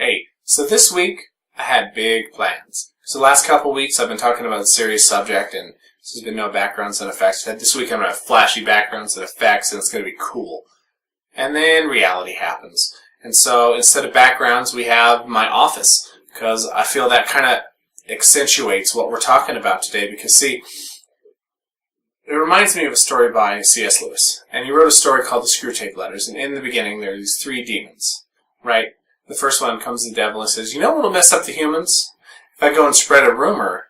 Hey, so this week I had big plans. So the last couple weeks I've been talking about a serious subject and there's been no backgrounds and effects. This week I'm going to have flashy backgrounds and effects and it's going to be cool. And then reality happens. And so instead of backgrounds we have my office because I feel that kind of accentuates what we're talking about today because see, it reminds me of a story by C.S. Lewis. And he wrote a story called The Screwtape Letters. And in the beginning there are these three demons, right? The first one comes the devil and says, you know what will mess up the humans? If I go and spread a rumor,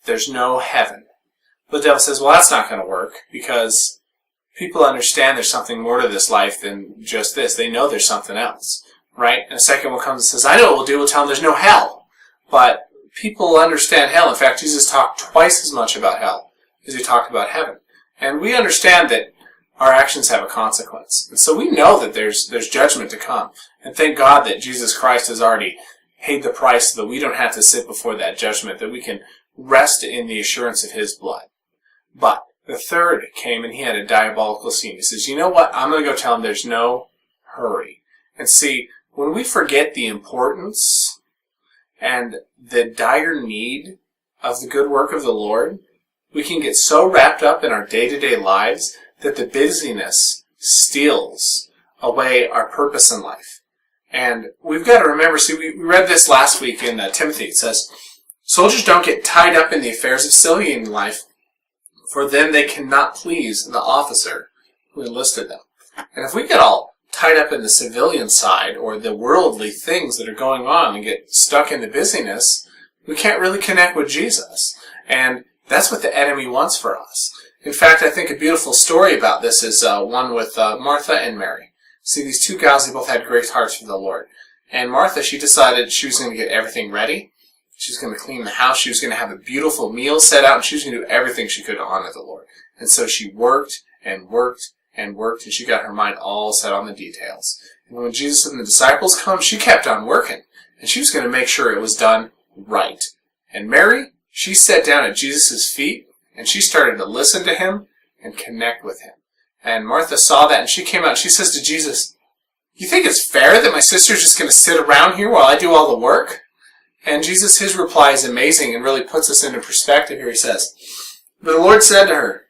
there's no heaven. But the devil says, well, that's not going to work because people understand there's something more to this life than just this. They know there's something else, right? And the second one comes and says, I know what we'll do. We'll tell them there's no hell. But people understand hell. In fact, Jesus talked twice as much about hell as he talked about heaven. And we understand that our actions have a consequence. And so we know that there's judgment to come. And thank God that Jesus Christ has already paid the price so that we don't have to sit before that judgment, that we can rest in the assurance of his blood. But the third came and he had a diabolical scheme. He says, you know what? I'm going to go tell him there's no hurry. And see, when we forget the importance and the dire need of the good work of the Lord, we can get so wrapped up in our day-to-day lives that the busyness steals away our purpose in life. And we've got to remember, see, we read this last week in Timothy. It says, soldiers don't get tied up in the affairs of civilian life, for then they cannot please the officer who enlisted them. And if we get all tied up in the civilian side or the worldly things that are going on and get stuck in the busyness, we can't really connect with Jesus. And that's what the enemy wants for us. In fact, I think a beautiful story about this is one with Martha and Mary. See, these two gals, they both had great hearts for the Lord. And Martha, she decided she was going to get everything ready. She was going to clean the house. She was going to have a beautiful meal set out. And she was going to do everything she could to honor the Lord. And so she worked and worked and worked. And she got her mind all set on the details. And when Jesus and the disciples come, she kept on working. And she was going to make sure it was done right. And Mary, she sat down at Jesus' feet. And she started to listen to him and connect with him. And Martha saw that and she came out and she says to Jesus, you think it's fair that my sister's just going to sit around here while I do all the work? And Jesus, his reply is amazing and really puts us into perspective here. He says, but the Lord said to her,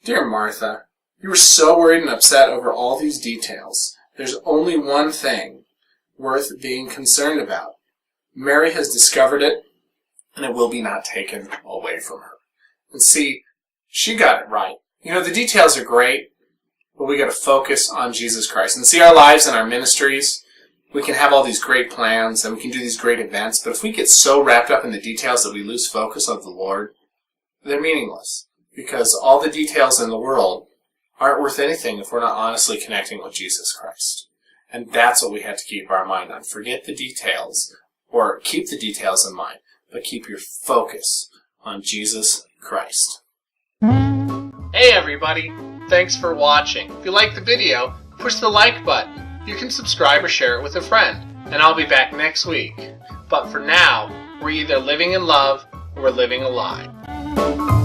dear Martha, you were so worried and upset over all these details. There's only one thing worth being concerned about. Mary has discovered it and it will be not taken away from her. And see, she got it right. You know, the details are great, but we got to focus on Jesus Christ. And see, our lives and our ministries, we can have all these great plans and we can do these great events, but if we get so wrapped up in the details that we lose focus of the Lord, they're meaningless. Because all the details in the world aren't worth anything if we're not honestly connecting with Jesus Christ. And that's what we have to keep our mind on. Forget the details, or keep the details in mind, but keep your focus on Jesus Christ. Hey everybody, thanks for watching. If you liked the video, push the like button. You can subscribe or share it with a friend, and I'll be back next week. But for now, we're either living in love or we're living a lie.